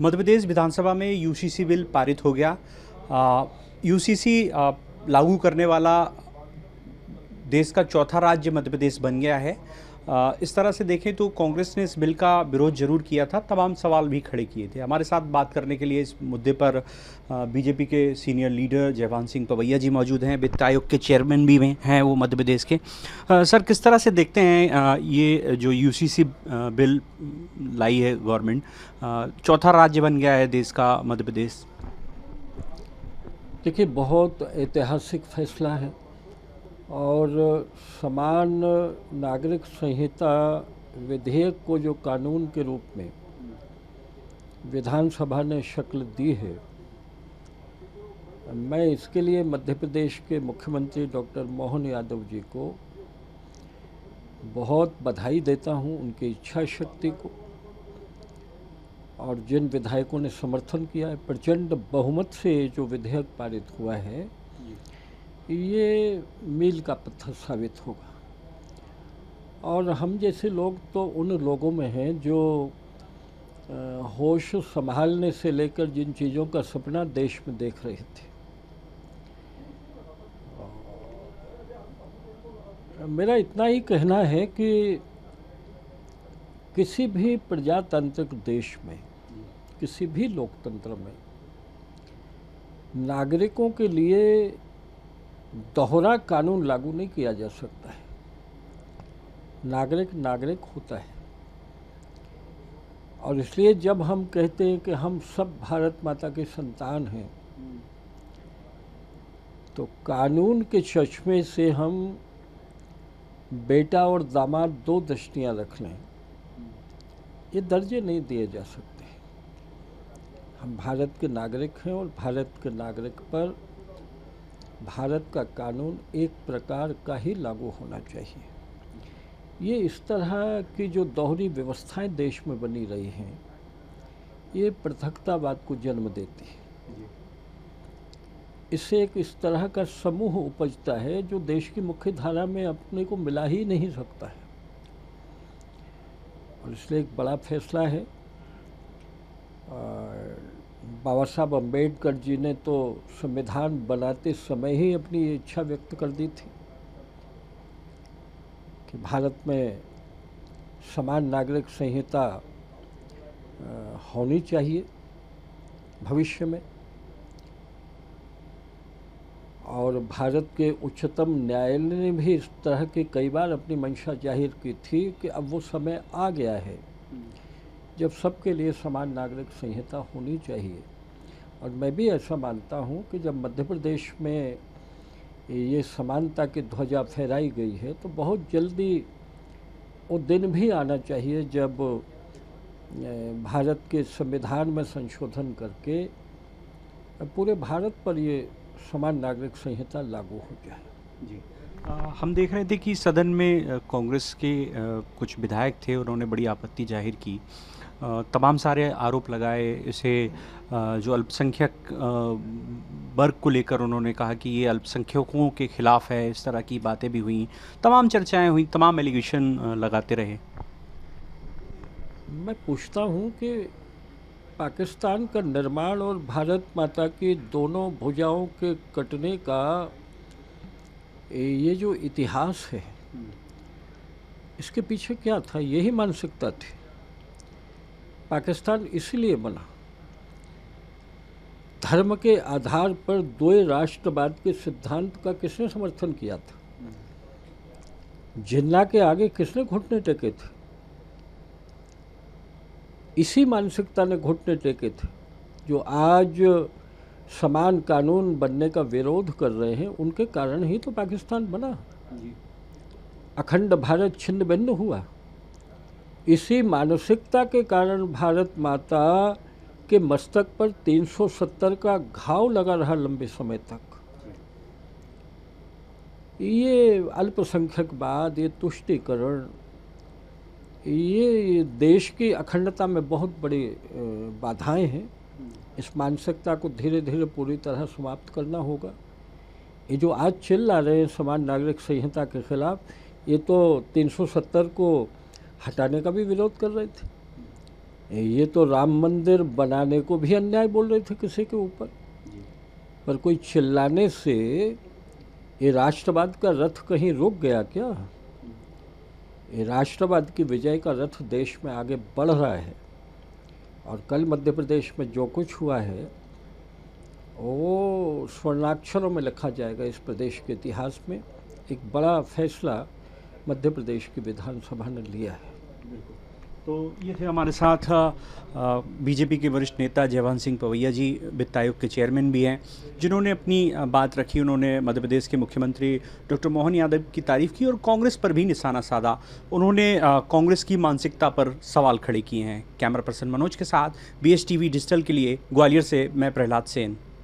मध्य प्रदेश विधानसभा में UCC bill पारित हो गया। यूसीसी लागू करने वाला देश का चौथा राज्य मध्य प्रदेश बन गया है। इस तरह से देखें तो कांग्रेस ने इस बिल का विरोध जरूर किया था, तमाम सवाल भी खड़े किए थे। हमारे साथ बात करने के लिए इस मुद्दे पर बीजेपी के सीनियर लीडर जयभान सिंह पवैया जी मौजूद हैं। वित्त आयोग के चेयरमैन भी हैं वो मध्य प्रदेश के। सर, किस तरह से देखते हैं ये जो यूसीसी बिल लाई है गवर्नमेंट, चौथा राज्य बन गया है देश का मध्य प्रदेश? देखिए, बहुत ऐतिहासिक फैसला है और समान नागरिक संहिता विधेयक को जो कानून के रूप में विधानसभा ने शक्ल दी है, मैं इसके लिए मध्य प्रदेश के मुख्यमंत्री डॉक्टर मोहन यादव जी को बहुत बधाई देता हूं, उनकी इच्छा शक्ति को, और जिन विधायकों ने समर्थन किया है। प्रचंड बहुमत से जो विधेयक पारित हुआ है, ये मील का पत्थर साबित होगा। और हम जैसे लोग तो उन लोगों में हैं जो होश संभालने से लेकर जिन चीज़ों का सपना देश में देख रहे थे। मेरा इतना ही कहना है कि किसी भी प्रजातांत्रिक देश में, किसी भी लोकतंत्र में नागरिकों के लिए दोहरा कानून लागू नहीं किया जा सकता है। नागरिक नागरिक होता है, और इसलिए जब हम कहते हैं कि हम सब भारत माता के संतान हैं, तो कानून के चश्मे से हम बेटा और दामाद दो दृष्टियां रख लें, ये दर्जे नहीं दिए जा सकते। हम भारत के नागरिक हैं और भारत के नागरिक पर भारत का कानून एक प्रकार का ही लागू होना चाहिए। ये इस तरह की जो दोहरी व्यवस्थाएं देश में बनी रही हैं, ये पृथकतावाद को जन्म देती है। इससे एक इस तरह का समूह उपजता है जो देश की मुख्य धारा में अपने को मिला ही नहीं सकता है, और इसलिए एक बड़ा फैसला है। बाबा साहब अम्बेडकर जी ने तो संविधान बनाते समय ही अपनी इच्छा व्यक्त कर दी थी कि भारत में समान नागरिक संहिता होनी चाहिए भविष्य में। और भारत के उच्चतम न्यायालय ने भी इस तरह की कई बार अपनी मंशा जाहिर की थी कि अब वो समय आ गया है जब सबके लिए समान नागरिक संहिता होनी चाहिए। और मैं भी ऐसा मानता हूँ कि जब मध्य प्रदेश में ये समानता की ध्वजा फहराई गई है, तो बहुत जल्दी वो दिन भी आना चाहिए जब भारत के संविधान में संशोधन करके पूरे भारत पर ये समान नागरिक संहिता लागू हो जाए। जी, हम देख रहे थे कि सदन में कांग्रेस के कुछ विधायक थे, उन्होंने बड़ी आपत्ति जाहिर की, तमाम सारे आरोप लगाए। इसे जो अल्पसंख्यक वर्ग को लेकर उन्होंने कहा कि ये अल्पसंख्यकों के खिलाफ है, इस तरह की बातें भी हुई, तमाम चर्चाएं हुई, तमाम एलिगेशन लगाते रहे। मैं पूछता हूँ कि पाकिस्तान का निर्माण और भारत माता की दोनों भुजाओं के कटने का ये जो इतिहास है, इसके पीछे क्या था? यही मानसिकता थी। पाकिस्तान इसलिए बना, धर्म के आधार पर द्वै राष्ट्रवाद के सिद्धांत का किसने समर्थन किया था? जिन्ना के आगे किसने घुटने टेके थे? इसी मानसिकता ने घुटने टेके थे जो आज समान कानून बनने का विरोध कर रहे हैं। उनके कारण ही तो पाकिस्तान बना, अखंड भारत छिन्न भिन्न हुआ। इसी मानसिकता के कारण भारत माता के मस्तक पर 370 का घाव लगा रहा लंबे समय तक। ये अल्पसंख्यकवाद, ये तुष्टीकरण, ये देश की अखंडता में बहुत बड़ी बाधाएं हैं। इस मानसिकता को धीरे धीरे पूरी तरह समाप्त करना होगा। ये जो आज चिल्ला रहे हैं समान नागरिक संहिता के खिलाफ, ये तो 370 को हटाने का भी विरोध कर रहे थे। ये तो राम मंदिर बनाने को भी अन्याय बोल रहे थे किसी के ऊपर, पर कोई चिल्लाने से ये राष्ट्रवाद का रथ कहीं रुक गया क्या? ये राष्ट्रवाद की विजय का रथ देश में आगे बढ़ रहा है, और कल मध्य प्रदेश में जो कुछ हुआ है वो स्वर्णाक्षरों में लिखा जाएगा इस प्रदेश के इतिहास में। एक बड़ा फैसला मध्य प्रदेश की विधानसभा ने लिया है। तो ये थे हमारे साथ बीजेपी के वरिष्ठ नेता जयवंत सिंह पवैया जी, वित्त आयोग के चेयरमैन भी हैं, जिन्होंने अपनी बात रखी। उन्होंने मध्य प्रदेश के मुख्यमंत्री डॉक्टर मोहन यादव की तारीफ़ की और कांग्रेस पर भी निशाना साधा। उन्होंने कांग्रेस की मानसिकता पर सवाल खड़े किए हैं। कैमरा पर्सन मनोज के साथ BSTV डिजिटल के लिए ग्वालियर से मैं प्रहलाद सेन।